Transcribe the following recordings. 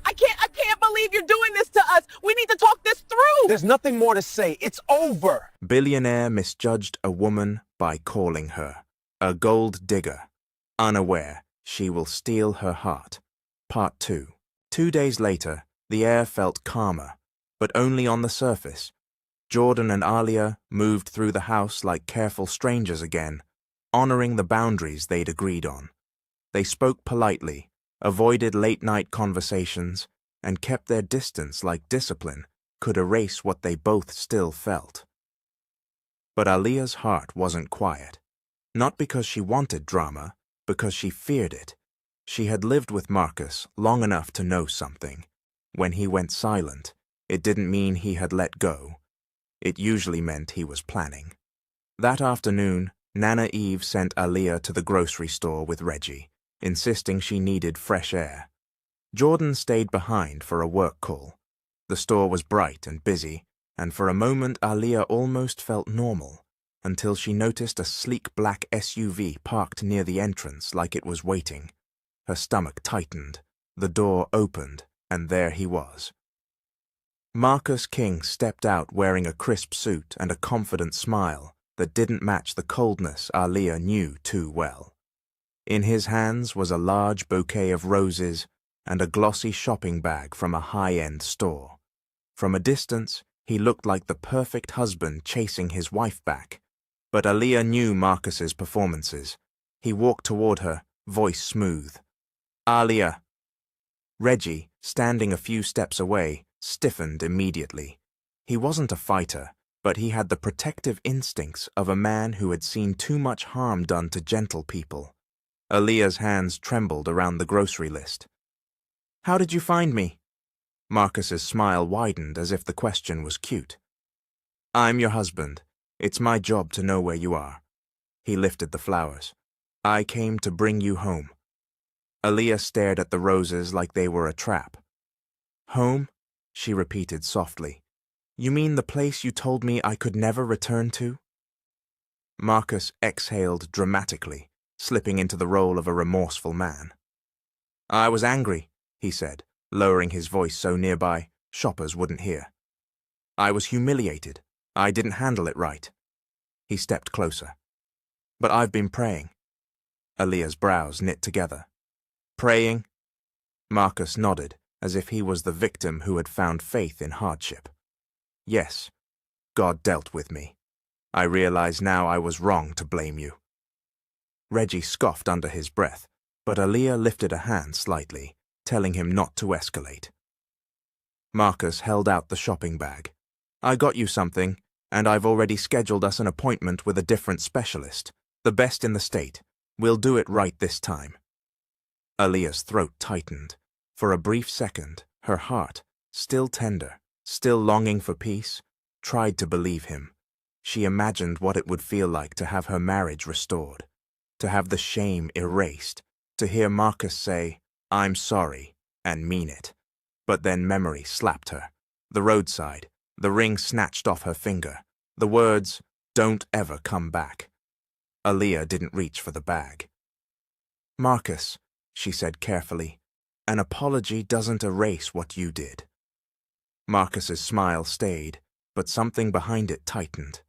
I can't believe you're doing this to us. We need to talk this through. There's nothing more to say. It's over. Billionaire misjudged a woman by calling her a gold digger, unaware she will steal her heart. Part 2. 2 days later, the air felt calmer, but only on the surface. Jordan and Alia moved through the house like careful strangers again, honoring the boundaries they'd agreed on. They spoke politely, avoided late-night conversations, and kept their distance like discipline could erase what they both still felt. But Alia's heart wasn't quiet. Not because she wanted drama, because she feared it. She had lived with Marcus long enough to know something. When he went silent, it didn't mean he had let go. It usually meant he was planning. That afternoon, Nana Eve sent Alia to the grocery store with Reggie, insisting she needed fresh air. Jordan stayed behind for a work call. The store was bright and busy, and for a moment Alia almost felt normal, until she noticed a sleek black SUV parked near the entrance like it was waiting. Her stomach tightened, the door opened, and there he was. Marcus King stepped out wearing a crisp suit and a confident smile that didn't match the coldness Alia knew too well. In his hands was a large bouquet of roses and a glossy shopping bag from a high-end store. From a distance, he looked like the perfect husband chasing his wife back. But Alia knew Marcus's performances. He walked toward her, voice smooth. "Alia." Reggie, standing a few steps away, stiffened immediately. He wasn't a fighter, but he had the protective instincts of a man who had seen too much harm done to gentle people. Alia's hands trembled around the grocery list. "How did you find me?" Marcus's smile widened as if the question was cute. "I'm your husband. It's my job to know where you are." He lifted the flowers. "I came to bring you home." Alia stared at the roses like they were a trap. "Home?" she repeated softly. "You mean the place you told me I could never return to?" Marcus exhaled dramatically, slipping into the role of a remorseful man. "I was angry," he said, lowering his voice so nearby shoppers wouldn't hear. "I was humiliated. I didn't handle it right." He stepped closer. "But I've been praying." Alia's brows knit together. "Praying?" Marcus nodded, as if he was the victim who had found faith in hardship. "Yes, God dealt with me. I realize now I was wrong to blame you." Reggie scoffed under his breath, but Alia lifted a hand slightly, telling him not to escalate. Marcus held out the shopping bag. "I got you something, and I've already scheduled us an appointment with a different specialist, the best in the state. We'll do it right this time." Alia's throat tightened. For a brief second, her heart, still tender, still longing for peace, tried to believe him. She imagined what it would feel like to have her marriage restored, to have the shame erased, to hear Marcus say, "I'm sorry," and mean it. But then memory slapped her. The roadside, the ring snatched off her finger, the words, "Don't ever come back." Alia didn't reach for the bag. "Marcus," she said carefully, "an apology doesn't erase what you did." Marcus's smile stayed, but something behind it tightened.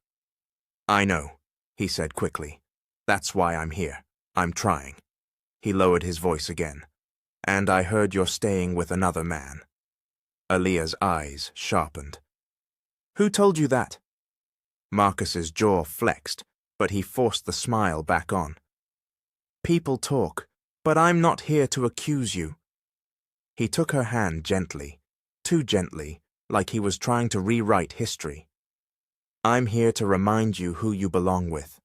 "I know," he said quickly. "That's why I'm here. I'm trying." He lowered his voice again. "And I heard you're staying with another man." Alia's eyes sharpened. "Who told you that?" Marcus's jaw flexed, but he forced the smile back on. "People talk, but I'm not here to accuse you." He took her hand gently, too gently, like he was trying to rewrite history. "I'm here to remind you who you belong with."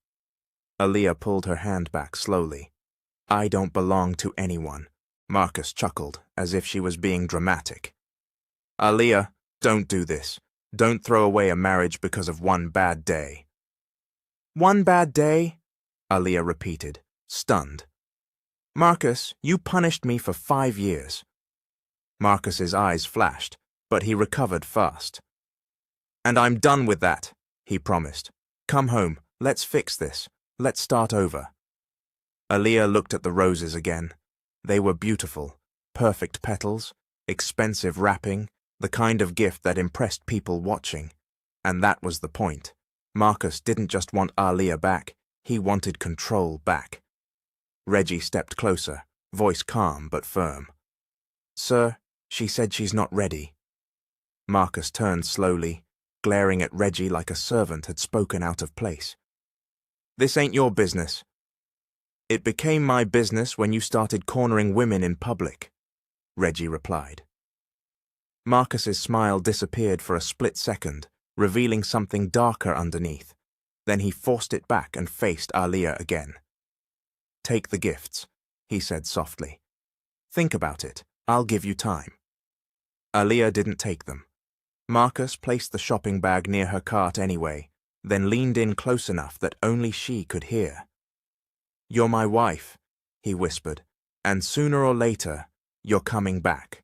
Alia pulled her hand back slowly. "I don't belong to anyone." Marcus chuckled, as if she was being dramatic. "Alia, don't do this. Don't throw away a marriage because of one bad day." "One bad day?" Alia repeated, stunned. "Marcus, you punished me for 5 years." Marcus's eyes flashed, but he recovered fast. "And I'm done with that," he promised. "Come home, let's fix this. Let's start over." Alia looked at the roses again. They were beautiful, perfect petals, expensive wrapping, the kind of gift that impressed people watching. And that was the point. Marcus didn't just want Aaliyah back, he wanted control back. Reggie stepped closer, voice calm but firm. "Sir, she said she's not ready." Marcus turned slowly, glaring at Reggie like a servant had spoken out of place. "This ain't your business." "It became my business when you started cornering women in public," Reggie replied. Marcus's smile disappeared for a split second, revealing something darker underneath. Then he forced it back and faced Aaliyah again. "Take the gifts," he said softly. "Think about it. I'll give you time." Aaliyah didn't take them. Marcus placed the shopping bag near her cart anyway, then leaned in close enough that only she could hear. "You're my wife," he whispered, "and sooner or later, you're coming back."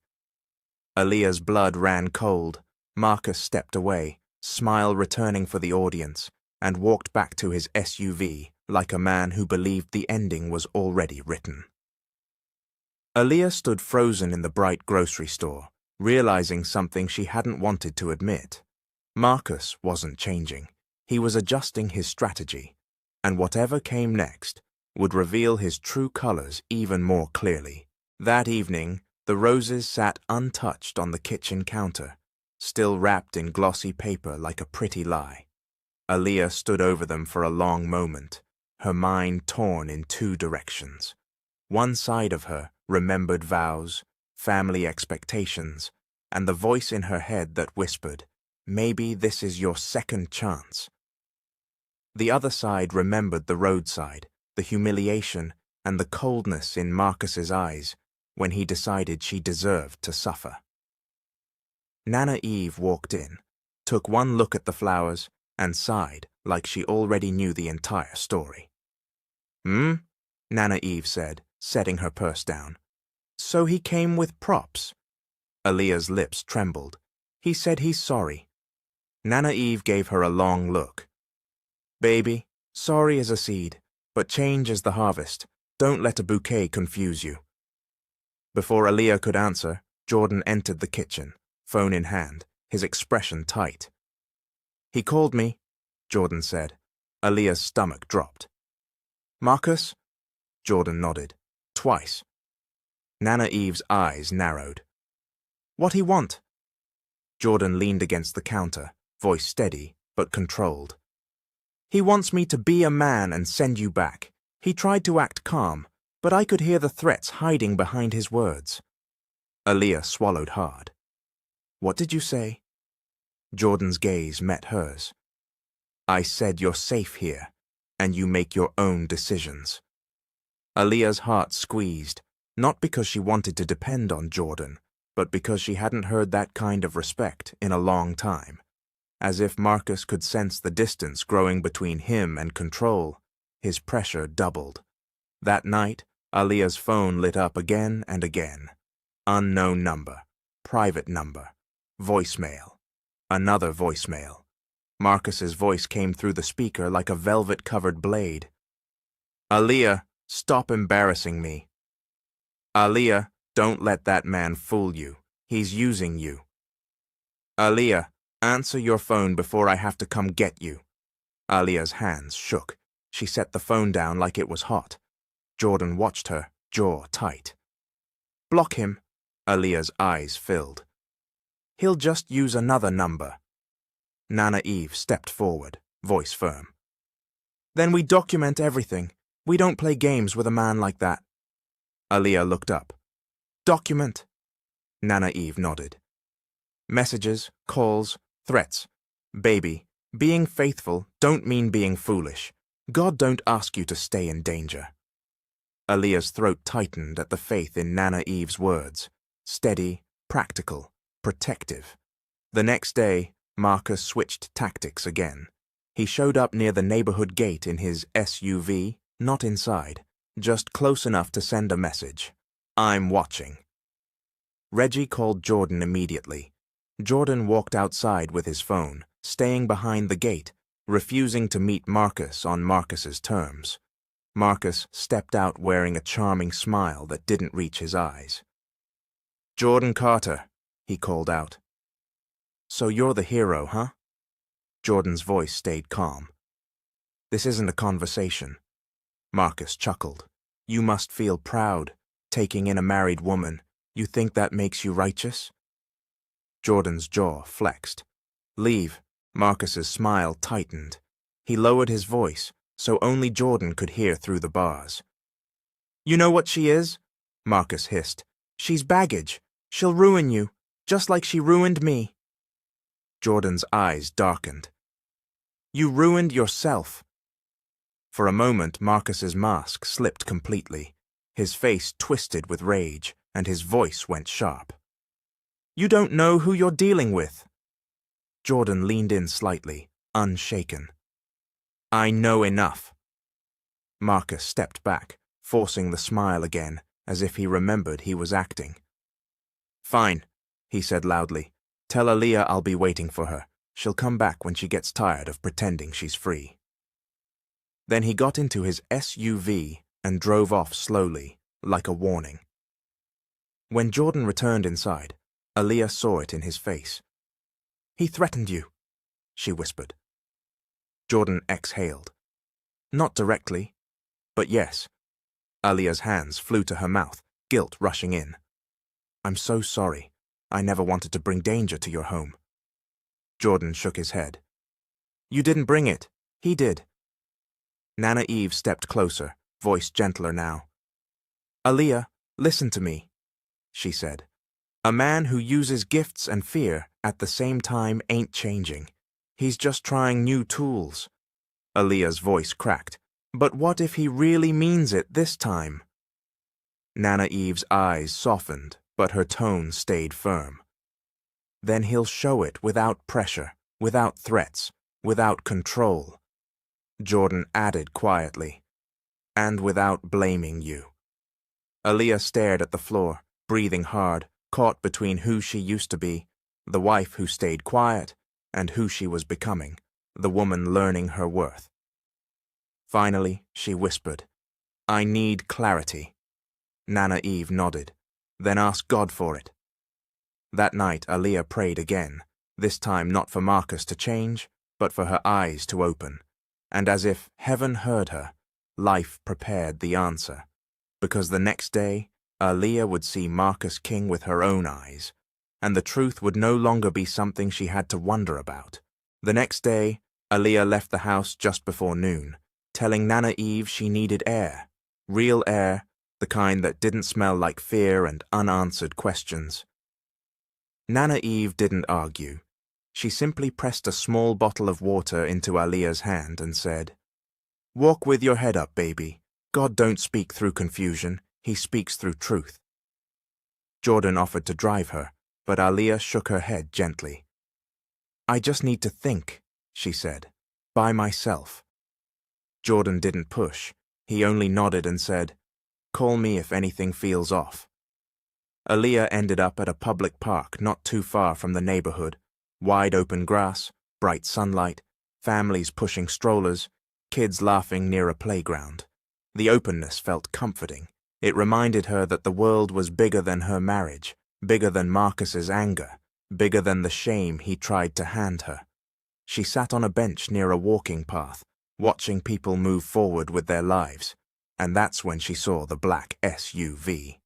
Aaliyah's blood ran cold. Marcus stepped away, smile returning for the audience, and walked back to his SUV like a man who believed the ending was already written. Aaliyah stood frozen in the bright grocery store, realizing something she hadn't wanted to admit. Marcus wasn't changing. He was adjusting his strategy, and whatever came next would reveal his true colors even more clearly. That evening, the roses sat untouched on the kitchen counter, still wrapped in glossy paper like a pretty lie. Aaliyah stood over them for a long moment, her mind torn in two directions. One side of her remembered vows, family expectations, and the voice in her head that whispered, "Maybe this is your second chance." The other side remembered the roadside, the humiliation, and the coldness in Marcus's eyes when he decided she deserved to suffer. Nana Eve walked in, took one look at the flowers, and sighed like she already knew the entire story. "Hmm?" Nana Eve said, setting her purse down. "So he came with props?" Aaliyah's lips trembled. "He said he's sorry." Nana Eve gave her a long look. "Baby, sorry is a seed, but change is the harvest. Don't let a bouquet confuse you." Before Aaliyah could answer, Jordan entered the kitchen, phone in hand, his expression tight. "He called me," Jordan said. Aaliyah's stomach dropped. "Marcus?" Jordan nodded. "Twice." Nana Eve's eyes narrowed. "What he want?" Jordan leaned against the counter, voice steady but controlled. "He wants me to be a man and send you back. He tried to act calm, but I could hear the threats hiding behind his words." Aaliyah swallowed hard. "What did you say?" Jordan's gaze met hers. "I said you're safe here, and you make your own decisions." Aaliyah's heart squeezed, not because she wanted to depend on Jordan, but because she hadn't heard that kind of respect in a long time. As if Marcus could sense the distance growing between him and control, his pressure doubled. That night, Aaliyah's phone lit up again and again. Unknown number, private number, voicemail, another voicemail. Marcus's voice came through the speaker like a velvet-covered blade. "Aaliyah, stop embarrassing me. Aaliyah, don't let that man fool you. He's using you. Aaliyah, answer your phone before I have to come get you." Aaliyah's hands shook. She set the phone down like it was hot. Jordan watched her, jaw tight. "Block him." Aaliyah's eyes filled. "He'll just use another number." Nana Eve stepped forward, voice firm. "Then we document everything. We don't play games with a man like that." Aaliyah looked up. "Document." Nana Eve nodded. "Messages, calls, threats. Baby, being faithful don't mean being foolish. God don't ask you to stay in danger." Aaliyah's throat tightened at the faith in Nana Eve's words. Steady, practical, protective. The next day, Marcus switched tactics again. He showed up near the neighborhood gate in his SUV, not inside, just close enough to send a message. "I'm watching." Reggie called Jordan immediately. Jordan walked outside with his phone, staying behind the gate, refusing to meet Marcus on Marcus's terms. Marcus stepped out wearing a charming smile that didn't reach his eyes. "Jordan Carter," he called out. "So you're the hero, huh?" Jordan's voice stayed calm. "This isn't a conversation." Marcus chuckled. "You must feel proud, taking in a married woman. You think that makes you righteous?" Jordan's jaw flexed. "Leave." Marcus's smile tightened. He lowered his voice, so only Jordan could hear through the bars. "You know what she is?" Marcus hissed. "She's baggage. She'll ruin you, just like she ruined me." Jordan's eyes darkened. "You ruined yourself." For a moment, Marcus's mask slipped completely. His face twisted with rage, and his voice went sharp. "You don't know who you're dealing with." Jordan leaned in slightly, unshaken. "I know enough." Marcus stepped back, forcing the smile again, as if he remembered he was acting. "Fine," he said loudly. "Tell Aaliyah I'll be waiting for her. She'll come back when she gets tired of pretending she's free." Then he got into his SUV and drove off slowly, like a warning. When Jordan returned inside, Aaliyah saw it in his face. "He threatened you," she whispered. Jordan exhaled. Not directly, but yes. Aaliyah's hands flew to her mouth, guilt rushing in. "I'm so sorry. I never wanted to bring danger to your home." Jordan shook his head. "You didn't bring it. He did." Nana Eve stepped closer, voice gentler now. "Aaliyah, listen to me," she said. "A man who uses gifts and fear at the same time ain't changing. He's just trying new tools." Aaliyah's voice cracked. "But what if he really means it this time?" Nana Eve's eyes softened, but her tone stayed firm. "Then he'll show it without pressure, without threats, without control." Jordan added quietly, "And without blaming you." Aaliyah stared at the floor, breathing hard, caught between who she used to be, the wife who stayed quiet, and who she was becoming, the woman learning her worth. Finally, she whispered, "I need clarity." Nana Eve nodded. "Then ask God for it." That night, Aaliyah prayed again, this time not for Marcus to change, but for her eyes to open. And as if heaven heard her, life prepared the answer. Because the next day, Aaliyah would see Marcus King with her own eyes, and the truth would no longer be something she had to wonder about. The next day, Aaliyah left the house just before noon, telling Nana Eve she needed air, real air, the kind that didn't smell like fear and unanswered questions. Nana Eve didn't argue. She simply pressed a small bottle of water into Aaliyah's hand and said, "Walk with your head up, baby. God don't speak through confusion. He speaks through truth." Jordan offered to drive her, but Aaliyah shook her head gently. "I just need to think," she said, "by myself." Jordan didn't push. He only nodded and said, "Call me if anything feels off." Aaliyah ended up at a public park not too far from the neighborhood. Wide open grass, bright sunlight, families pushing strollers, kids laughing near a playground. The openness felt comforting. It reminded her that the world was bigger than her marriage, bigger than Marcus's anger, bigger than the shame he tried to hand her. She sat on a bench near a walking path, watching people move forward with their lives, and that's when she saw the black SUV.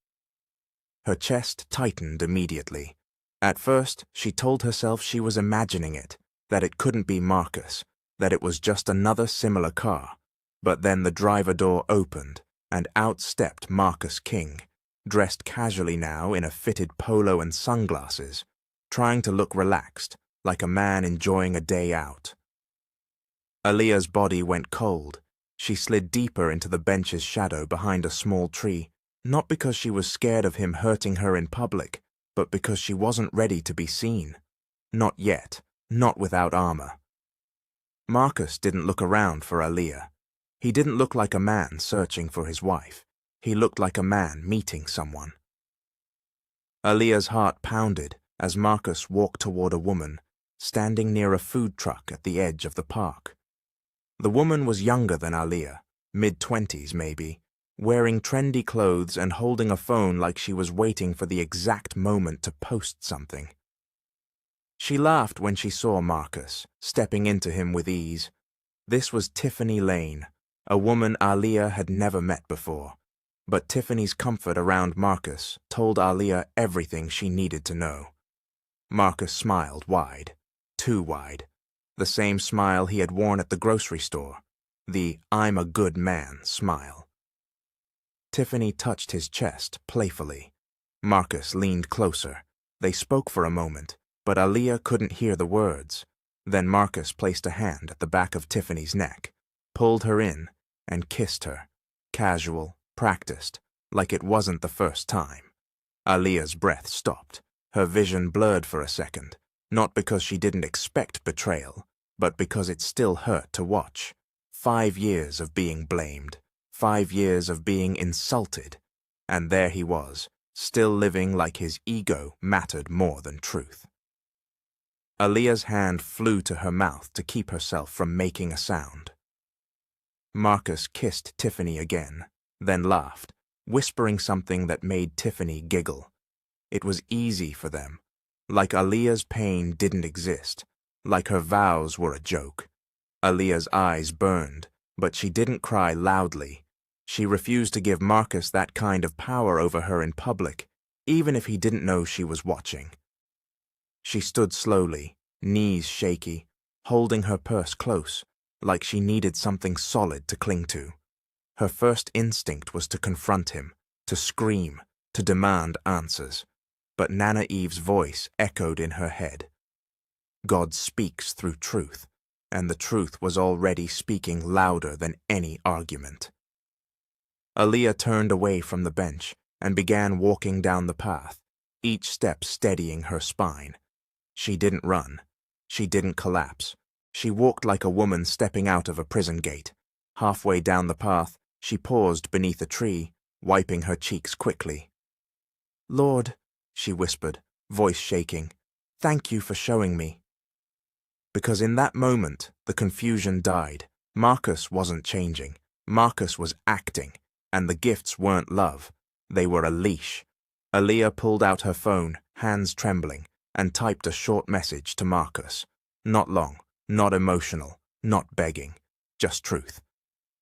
Her chest tightened immediately. At first, she told herself she was imagining it, that it couldn't be Marcus, that it was just another similar car. But then the driver door opened, and out stepped Marcus King, dressed casually now in a fitted polo and sunglasses, trying to look relaxed, like a man enjoying a day out. Aaliyah's body went cold. She slid deeper into the bench's shadow behind a small tree, not because she was scared of him hurting her in public, but because she wasn't ready to be seen. Not yet, not without armor. Marcus didn't look around for Aaliyah. He didn't look like a man searching for his wife. He looked like a man meeting someone. Aaliyah's heart pounded as Marcus walked toward a woman, standing near a food truck at the edge of the park. The woman was younger than Aaliyah, mid-20s maybe, wearing trendy clothes and holding a phone like she was waiting for the exact moment to post something. She laughed when she saw Marcus, stepping into him with ease. This was Tiffany Lane, a woman Aaliyah had never met before. But Tiffany's comfort around Marcus told Aaliyah everything she needed to know. Marcus smiled wide, too wide, the same smile he had worn at the grocery store, the "I'm a good man" smile. Tiffany touched his chest playfully. Marcus leaned closer. They spoke for a moment, but Aaliyah couldn't hear the words. Then Marcus placed a hand at the back of Tiffany's neck, pulled her in, and kissed her, casual, practiced, like it wasn't the first time. Aaliyah's breath stopped. Her vision blurred for a second, not because she didn't expect betrayal, but because it still hurt to watch. 5 years of being blamed, 5 years of being insulted, and there he was, still living like his ego mattered more than truth. Aaliyah's hand flew to her mouth to keep herself from making a sound. Marcus kissed Tiffany again, then laughed, whispering something that made Tiffany giggle. It was easy for them, like Aaliyah's pain didn't exist, like her vows were a joke. Aaliyah's eyes burned, but she didn't cry loudly. She refused to give Marcus that kind of power over her in public, even if he didn't know she was watching. She stood slowly, knees shaky, holding her purse close, like she needed something solid to cling to. Her first instinct was to confront him, to scream, to demand answers. But Nana Eve's voice echoed in her head. God speaks through truth, and the truth was already speaking louder than any argument. Aaliyah turned away from the bench and began walking down the path, each step steadying her spine. She didn't run. She didn't collapse. She walked like a woman stepping out of a prison gate. Halfway down the path, she paused beneath a tree, wiping her cheeks quickly. "Lord," she whispered, voice shaking, "thank you for showing me." Because in that moment, the confusion died. Marcus wasn't changing. Marcus was acting, and the gifts weren't love. They were a leash. Aaliyah pulled out her phone, hands trembling, and typed a short message to Marcus. Not long, not emotional, not begging, just truth.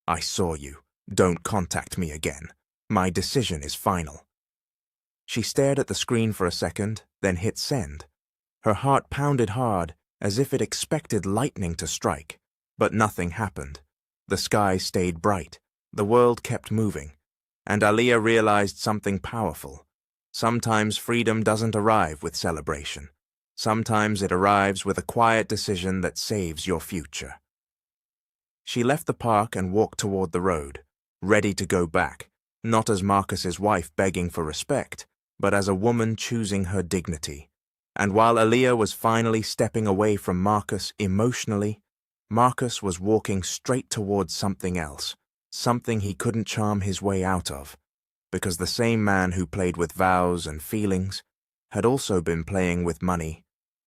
"I saw you. Don't contact me again. My decision is final." She stared at the screen for a second, then hit send. Her heart pounded hard, as if it expected lightning to strike. But nothing happened. The sky stayed bright. The world kept moving. And Aaliyah realized something powerful. Sometimes freedom doesn't arrive with celebration. Sometimes it arrives with a quiet decision that saves your future. She left the park and walked toward the road, ready to go back, not as Marcus's wife begging for respect, but as a woman choosing her dignity. And while Aaliyah was finally stepping away from Marcus emotionally, Marcus was walking straight towards something else, something he couldn't charm his way out of, because the same man who played with vows and feelings had also been playing with money,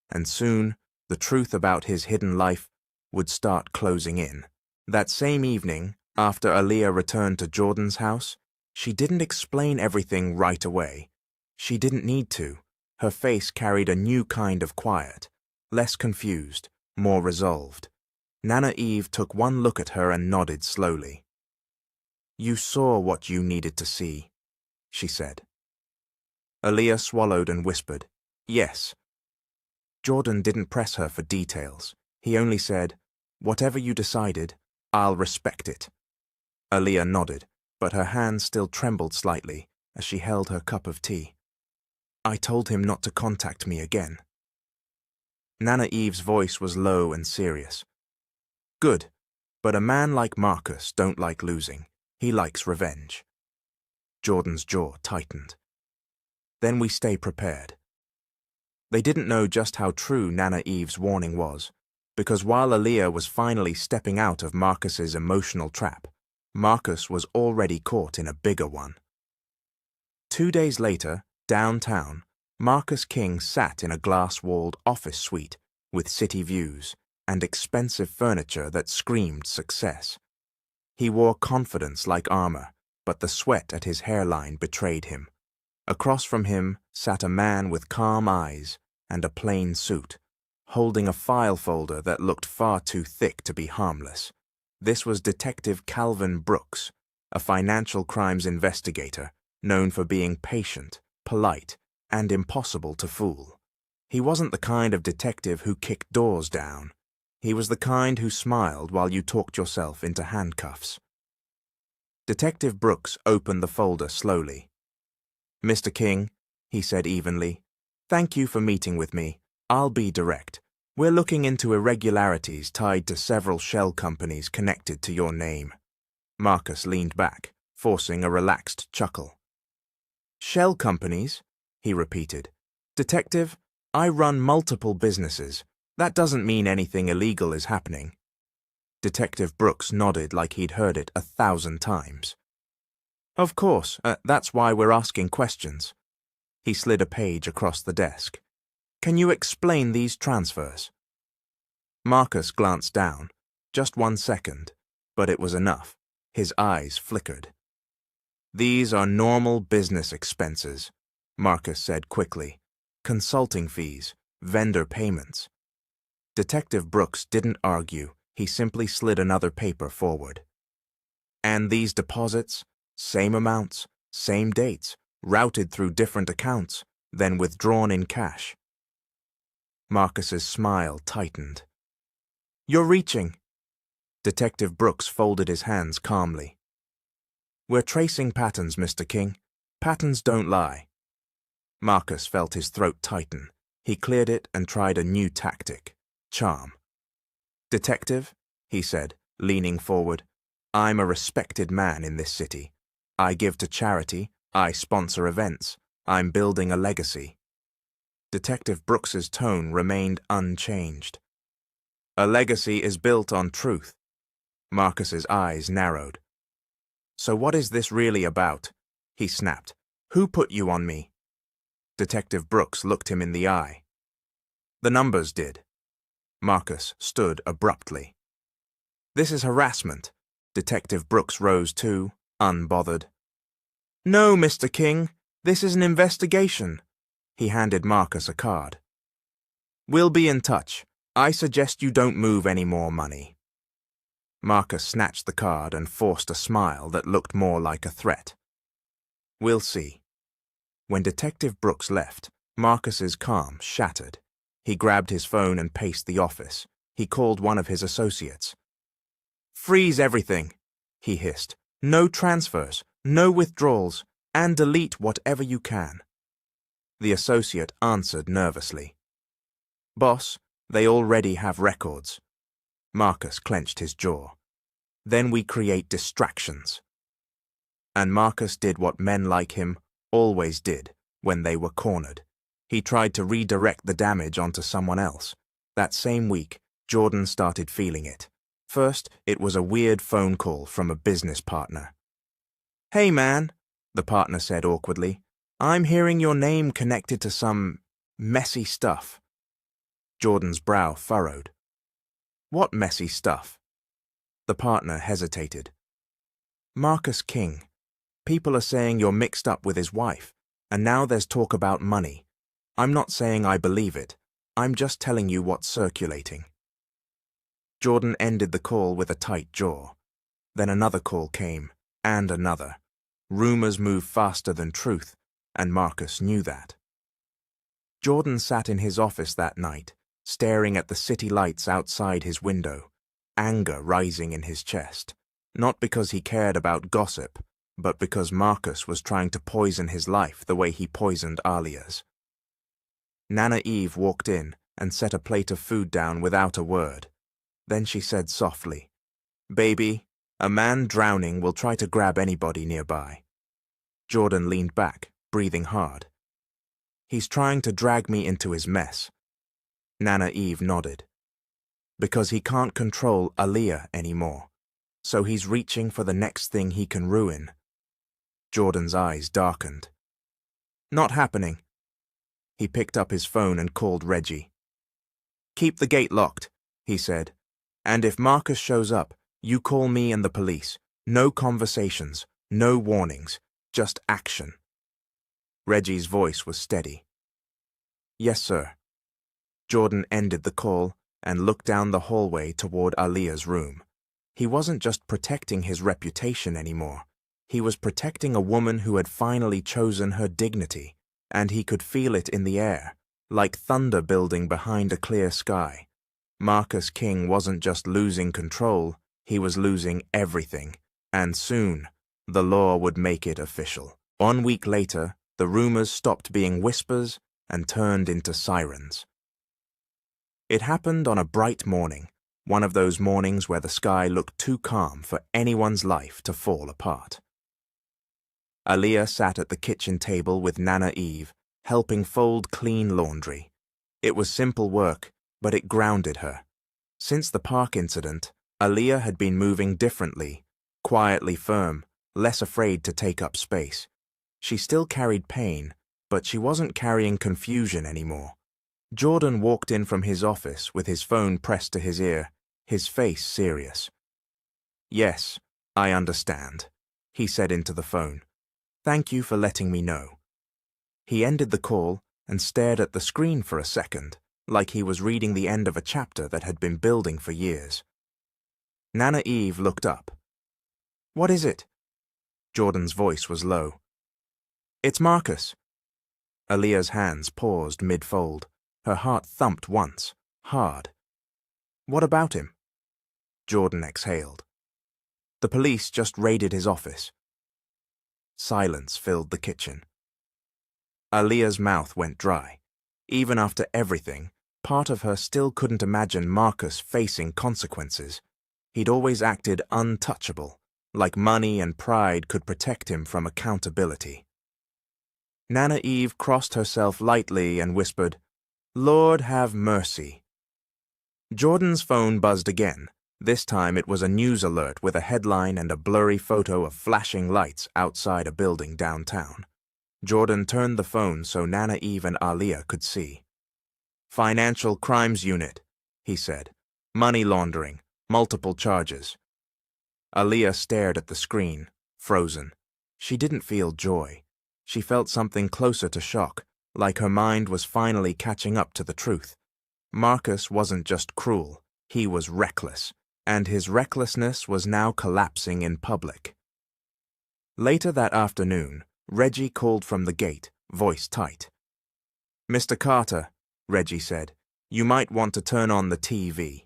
and soon the truth about his hidden life would start closing in. That same evening, after Aaliyah returned to Jordan's house, she didn't explain everything right away. She didn't need to. Her face carried a new kind of quiet, less confused, more resolved. Nana Eve took one look at her and nodded slowly. "You saw what you needed to see," she said. Aaliyah swallowed and whispered, "Yes." Jordan didn't press her for details. He only said, "Whatever you decided, I'll respect it." Aaliyah nodded, but her hand still trembled slightly as she held her cup of tea. "I told him not to contact me again." Nana Eve's voice was low and serious. "Good, but a man like Marcus don't like losing. He likes revenge." Jordan's jaw tightened. "Then we stay prepared." They didn't know just how true Nana Eve's warning was, because while Aaliyah was finally stepping out of Marcus's emotional trap, Marcus was already caught in a bigger one. 2 days later, downtown, Marcus King sat in a glass-walled office suite with city views and expensive furniture that screamed success. He wore confidence like armor, but the sweat at his hairline betrayed him. Across from him sat a man with calm eyes and a plain suit, holding a file folder that looked far too thick to be harmless. This was Detective Calvin Brooks, a financial crimes investigator known for being patient, polite, and impossible to fool. He wasn't the kind of detective who kicked doors down. He was the kind who smiled while you talked yourself into handcuffs. Detective Brooks opened the folder slowly. "Mr. King," he said evenly, "thank you for meeting with me. I'll be direct. We're looking into irregularities tied to several shell companies connected to your name." Marcus leaned back, forcing a relaxed chuckle. "Shell companies?" he repeated. "Detective, I run multiple businesses. That doesn't mean anything illegal is happening." Detective Brooks nodded like he'd heard it 1,000 times. "Of course, that's why we're asking questions." He slid a page across the desk. "Can you explain these transfers?" Marcus glanced down. Just 1 second, but it was enough. His eyes flickered. "These are normal business expenses," Marcus said quickly. "Consulting fees, vendor payments." Detective Brooks didn't argue. He simply slid another paper forward. "And these deposits? Same amounts, same dates, routed through different accounts, then withdrawn in cash." Marcus's smile tightened. "You're reaching." Detective Brooks folded his hands calmly. "We're tracing patterns, Mr. King. Patterns don't lie." Marcus felt his throat tighten. He cleared it and tried a new tactic: charm. "Detective," he said, leaning forward, "I'm a respected man in this city. I give to charity, I sponsor events, I'm building a legacy." Detective Brooks's tone remained unchanged. "A legacy is built on truth." Marcus's eyes narrowed. "So what is this really about?" he snapped. "Who put you on me?" Detective Brooks looked him in the eye. "The numbers did." Marcus stood abruptly. "This is harassment." Detective Brooks rose too, unbothered. "No, Mr. King, this is an investigation." He handed Marcus a card. "We'll be in touch. I suggest you don't move any more money." Marcus snatched the card and forced a smile that looked more like a threat. "We'll see." When Detective Brooks left, Marcus's calm shattered. He grabbed his phone and paced the office. He called one of his associates. "Freeze everything," he hissed. "No transfers, no withdrawals, and delete whatever you can." The associate answered nervously. "Boss, they already have records." Marcus clenched his jaw. "Then we create distractions." And Marcus did what men like him always did when they were cornered. He tried to redirect the damage onto someone else. That same week, Jordan started feeling it. First, it was a weird phone call from a business partner. "Hey man," the partner said awkwardly, "I'm hearing your name connected to some messy stuff." Jordan's brow furrowed. "What messy stuff?" The partner hesitated. "Marcus King. People are saying you're mixed up with his wife, and now there's talk about money. I'm not saying I believe it. I'm just telling you what's circulating." Jordan ended the call with a tight jaw. Then another call came, and another. Rumors move faster than truth, and Marcus knew that. Jordan sat in his office that night, staring at the city lights outside his window, anger rising in his chest, not because he cared about gossip, but because Marcus was trying to poison his life the way he poisoned Alia's. Nana Eve walked in and set a plate of food down without a word. Then she said softly, "Baby, a man drowning will try to grab anybody nearby." Jordan leaned back, breathing hard. "He's trying to drag me into his mess." Nana Eve nodded. "Because he can't control Aaliyah anymore, so he's reaching for the next thing he can ruin." Jordan's eyes darkened. "Not happening." He picked up his phone and called Reggie. "Keep the gate locked," he said. "And if Marcus shows up, you call me and the police. No conversations, No warnings, just action. Reggie's voice was steady. Yes, sir. Jordan ended the call and looked down the hallway toward Aaliyah's room. He wasn't just protecting his reputation anymore. He was protecting a woman who had finally chosen her dignity, and he could feel it in the air, like thunder building behind a clear sky. Marcus King wasn't just losing control, he was losing everything, and soon, the law would make it official. 1 week later, the rumors stopped being whispers and turned into sirens. It happened on a bright morning, one of those mornings where the sky looked too calm for anyone's life to fall apart. Aaliyah sat at the kitchen table with Nana Eve, helping fold clean laundry. It was simple work, but it grounded her. Since the park incident, Aaliyah had been moving differently, quietly firm, less afraid to take up space. She still carried pain, but she wasn't carrying confusion anymore. Jordan walked in from his office with his phone pressed to his ear, his face serious. Yes, I understand, he said into the phone. Thank you for letting me know. He ended the call and stared at the screen for a second, like he was reading the end of a chapter that had been building for years. Nana Eve looked up. What is it? Jordan's voice was low. It's Marcus. Aaliyah's hands paused mid-fold. Her heart thumped once, hard. What about him? Jordan exhaled. The police just raided his office. Silence filled the kitchen. Aaliyah's mouth went dry. Even after everything, part of her still couldn't imagine Marcus facing consequences. He'd always acted untouchable, like money and pride could protect him from accountability. Nana Eve crossed herself lightly and whispered, Lord have mercy. Jordan's phone buzzed again. This time it was a news alert with a headline and a blurry photo of flashing lights outside a building downtown. Jordan turned the phone so Nana Eve and Aaliyah could see. Financial Crimes Unit, he said. Money laundering, multiple charges. Aaliyah stared at the screen, frozen. She didn't feel joy. She felt something closer to shock, like her mind was finally catching up to the truth. Marcus wasn't just cruel, he was reckless, and his recklessness was now collapsing in public. Later that afternoon, Reggie called from the gate, voice tight. Mr. Carter, Reggie said, you might want to turn on the TV.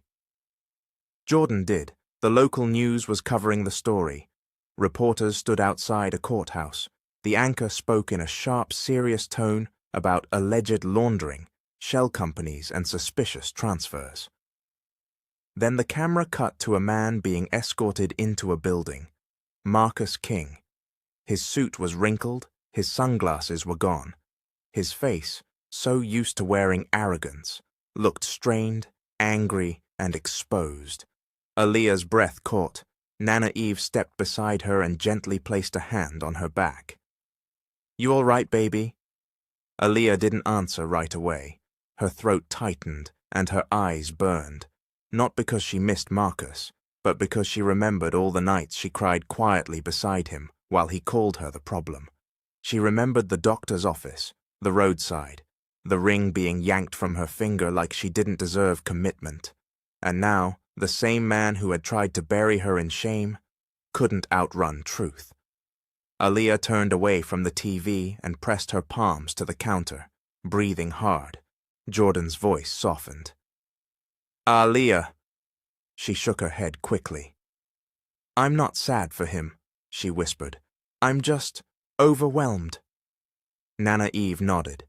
Jordan did. The local news was covering the story. Reporters stood outside a courthouse. The anchor spoke in a sharp, serious tone about alleged laundering, shell companies, and suspicious transfers. Then the camera cut to a man being escorted into a building. Marcus King. His suit was wrinkled, his sunglasses were gone. His face, so used to wearing arrogance, looked strained, angry, and exposed. Aaliyah's breath caught. Nana Eve stepped beside her and gently placed a hand on her back. You all right, baby? Aaliyah didn't answer right away. Her throat tightened and her eyes burned, not because she missed Marcus, but because she remembered all the nights she cried quietly beside him while he called her the problem. She remembered the doctor's office, the roadside, the ring being yanked from her finger like she didn't deserve commitment. And now, the same man who had tried to bury her in shame couldn't outrun truth. Aaliyah turned away from the TV and pressed her palms to the counter, breathing hard. Jordan's voice softened. Aaliyah. She shook her head quickly. I'm not sad for him, she whispered. I'm just overwhelmed. Nana Eve nodded.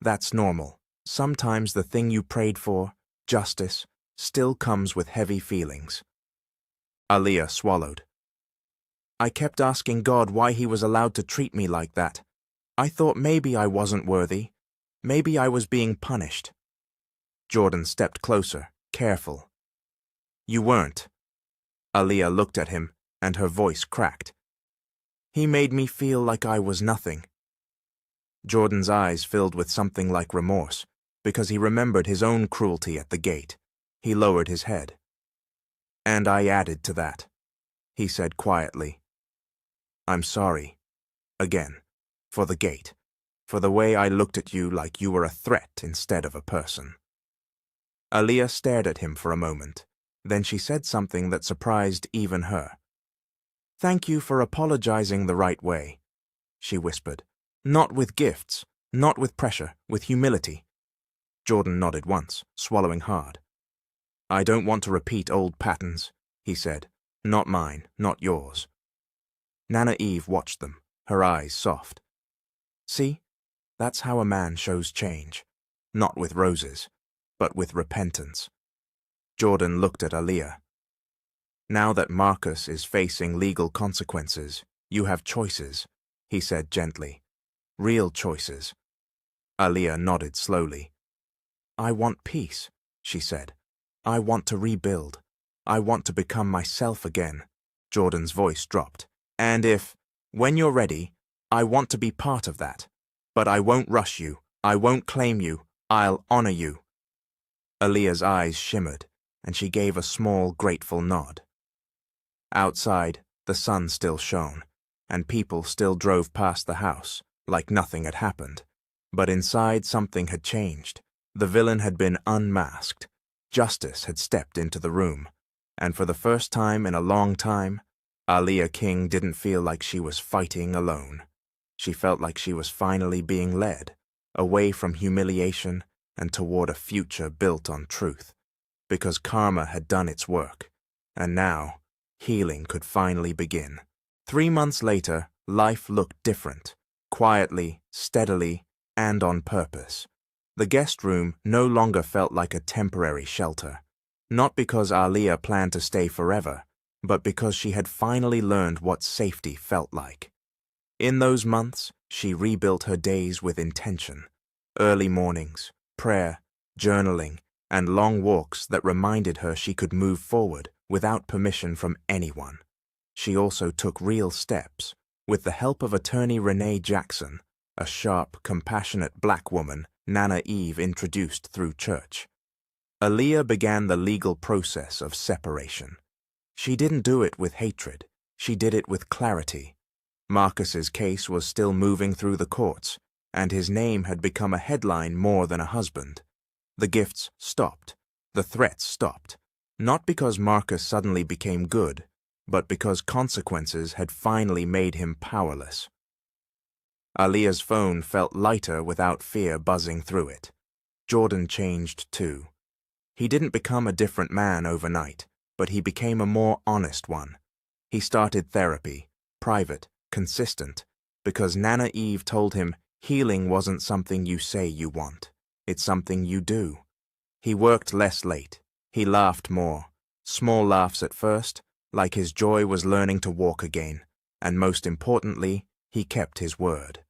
That's normal. Sometimes the thing you prayed for, justice, still comes with heavy feelings. Aaliyah swallowed. I kept asking God why he was allowed to treat me like that. I thought maybe I wasn't worthy. Maybe I was being punished. Jordan stepped closer, careful. You weren't. Aaliyah looked at him, and her voice cracked. He made me feel like I was nothing. Jordan's eyes filled with something like remorse, because he remembered his own cruelty at the gate. He lowered his head. And I added to that, he said quietly. I'm sorry. Again. For the gate. For the way I looked at you like you were a threat instead of a person. Aaliyah stared at him for a moment. Then she said something that surprised even her. Thank you for apologizing the right way, she whispered. Not with gifts, not with pressure, with humility. Jordan nodded once, swallowing hard. I don't want to repeat old patterns, he said. Not mine, not yours. Nana Eve watched them, her eyes soft. See, that's how a man shows change. Not with roses, but with repentance. Jordan looked at Aaliyah. Now that Marcus is facing legal consequences, you have choices, he said gently. Real choices. Aaliyah nodded slowly. I want peace, she said. I want to rebuild. I want to become myself again. Jordan's voice dropped. And when you're ready, I want to be part of that. But I won't rush you. I won't claim you. I'll honor you. Aaliyah's eyes shimmered, and she gave a small, grateful nod. Outside, the sun still shone, and people still drove past the house, like nothing had happened. But inside, something had changed. The villain had been unmasked. Justice had stepped into the room, and for the first time in a long time, Aaliyah King didn't feel like she was fighting alone. She felt like she was finally being led, away from humiliation and toward a future built on truth, because karma had done its work, and now, healing could finally begin. 3 months later, life looked different, quietly, steadily, and on purpose. The guest room no longer felt like a temporary shelter, not because Aaliyah planned to stay forever, but because she had finally learned what safety felt like. In those months, she rebuilt her days with intention. Early mornings, prayer, journaling, and long walks that reminded her she could move forward without permission from anyone. She also took real steps. With the help of attorney Renee Jackson, a sharp, compassionate black woman Nana Eve introduced through church. Aaliyah began the legal process of separation. She didn't do it with hatred. She did it with clarity. Marcus's case was still moving through the courts, and his name had become a headline more than a husband. The gifts stopped. The threats stopped. Not because Marcus suddenly became good, but because consequences had finally made him powerless. Aaliyah's phone felt lighter without fear buzzing through it. Jordan changed too. He didn't become a different man overnight, but he became a more honest one. He started therapy, private, consistent, because Nana Eve told him healing wasn't something you say you want. It's something you do. He worked less late. He laughed more. Small laughs at first, like his joy was learning to walk again. And most importantly, he kept his word.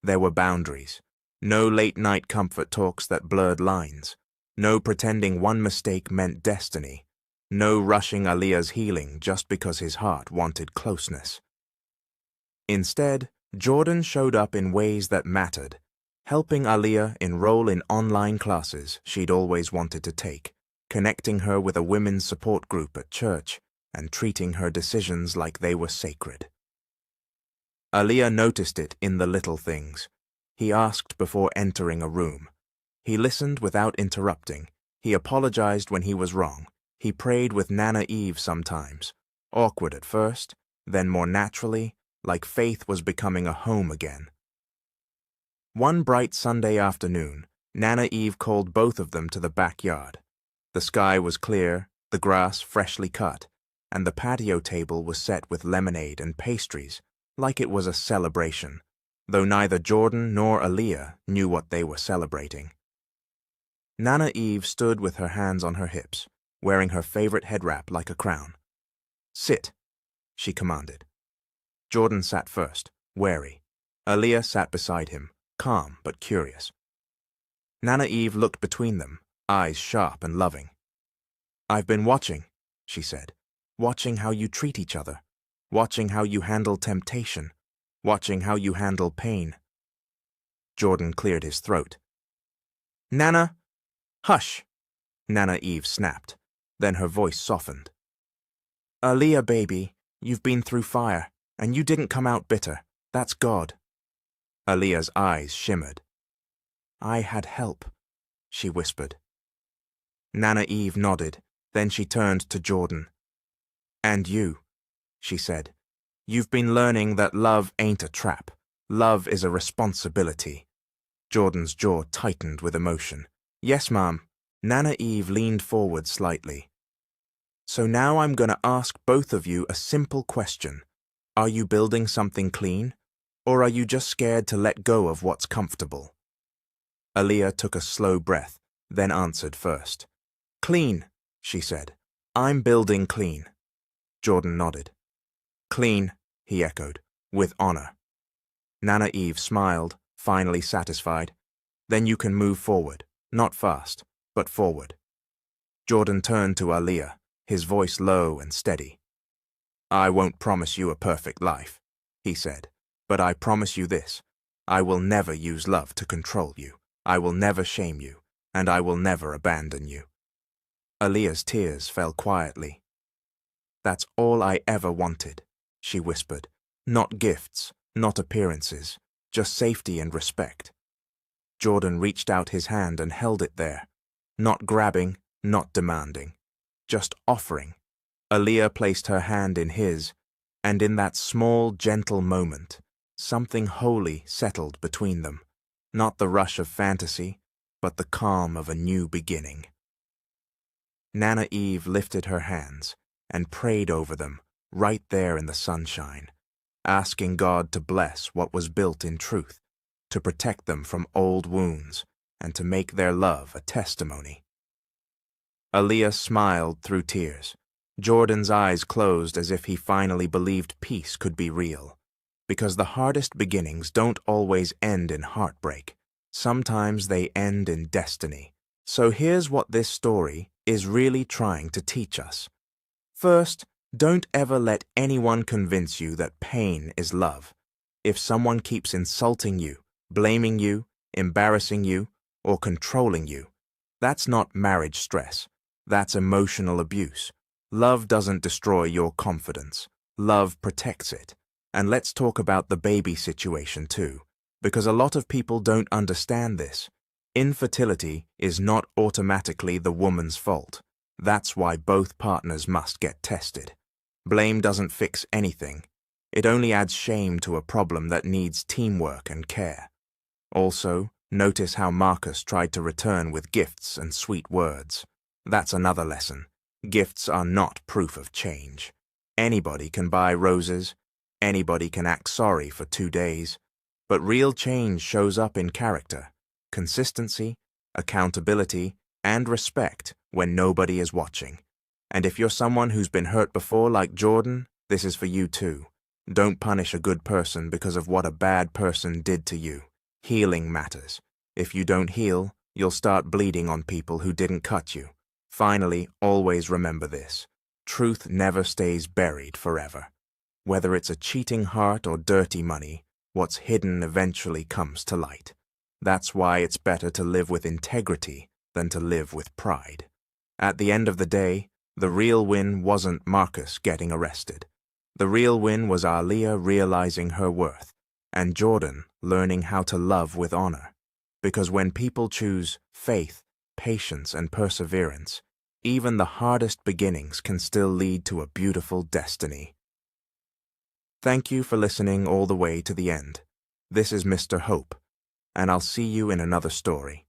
There were boundaries. No late-night comfort talks that blurred lines. No pretending one mistake meant destiny. No rushing Aaliyah's healing just because his heart wanted closeness. Instead, Jordan showed up in ways that mattered, helping Aaliyah enroll in online classes she'd always wanted to take, connecting her with a women's support group at church, and treating her decisions like they were sacred. Aaliyah noticed it in the little things. He asked before entering a room. He listened without interrupting. He apologized when he was wrong. He prayed with Nana Eve sometimes, awkward at first, then more naturally, like faith was becoming a home again. One bright Sunday afternoon, Nana Eve called both of them to the backyard. The sky was clear, the grass freshly cut, and the patio table was set with lemonade and pastries, like it was a celebration, though neither Jordan nor Aaliyah knew what they were celebrating. Nana Eve stood with her hands on her hips, wearing her favorite head wrap like a crown. Sit, she commanded. Jordan sat first, wary. Aaliyah sat beside him, calm but curious. Nana Eve looked between them, eyes sharp and loving. I've been watching, she said, watching how you treat each other, watching how you handle temptation, watching how you handle pain. Jordan cleared his throat. Nana, hush, Nana Eve snapped. Then her voice softened. Aaliyah, baby, you've been through fire, And you didn't come out bitter. That's God. Aaliyah's eyes shimmered. I had help, she whispered. Nana Eve nodded, then she turned to Jordan. And you, she said. You've been learning that love ain't a trap. Love is a responsibility. Jordan's jaw tightened with emotion. Yes, Mom. Nana Eve leaned forward slightly. So now I'm going to ask both of you a simple question. Are you building something clean, or are you just scared to let go of what's comfortable? Aaliyah took a slow breath, then answered first. Clean, she said. I'm building clean. Jordan nodded. Clean, he echoed, with honor. Nana Eve smiled, finally satisfied. Then you can move forward, not fast, but forward. Jordan turned to Aaliyah, his voice low and steady. I won't promise you a perfect life, he said, but I promise you this. I will never use love to control you. I will never shame you, and I will never abandon you. Aaliyah's tears fell quietly. That's all I ever wanted, she whispered. Not gifts, not appearances, just safety and respect. Jordan reached out his hand and held it there, not grabbing, not demanding, just offering. Aaliyah placed her hand in his, and in that small, gentle moment, something holy settled between them, not the rush of fantasy, but the calm of a new beginning. Nana Eve lifted her hands and prayed over them right there in the sunshine, asking God to bless what was built in truth, to protect them from old wounds, and to make their love a testimony. Aaliyah smiled through tears. Jordan's eyes closed as if he finally believed peace could be real. Because the hardest beginnings don't always end in heartbreak. Sometimes they end in destiny. So here's what this story is really trying to teach us. First, don't ever let anyone convince you that pain is love. If someone keeps insulting you, blaming you, embarrassing you, or controlling you, that's not marriage stress. That's emotional abuse. Love doesn't destroy your confidence. Love protects it. And let's talk about the baby situation too, because a lot of people don't understand this. Infertility is not automatically the woman's fault. That's why both partners must get tested. Blame doesn't fix anything. It only adds shame to a problem that needs teamwork and care. Also, notice how Marcus tried to return with gifts and sweet words. That's another lesson. Gifts are not proof of change. Anybody can buy roses. Anybody can act sorry for 2 days. But real change shows up in character, consistency, accountability, and respect when nobody is watching. And if you're someone who's been hurt before like Jordan, this is for you too. Don't punish a good person because of what a bad person did to you. Healing matters. If you don't heal, you'll start bleeding on people who didn't cut you. Finally, always remember this. Truth never stays buried forever. Whether it's a cheating heart or dirty money, what's hidden eventually comes to light. That's why it's better to live with integrity than to live with pride. At the end of the day, the real win wasn't Marcus getting arrested. The real win was Aaliyah realizing her worth, and Jordan learning how to love with honor. Because when people choose faith, patience, and perseverance, even the hardest beginnings can still lead to a beautiful destiny. Thank you for listening all the way to the end. This is Mr. Hope, and I'll see you in another story.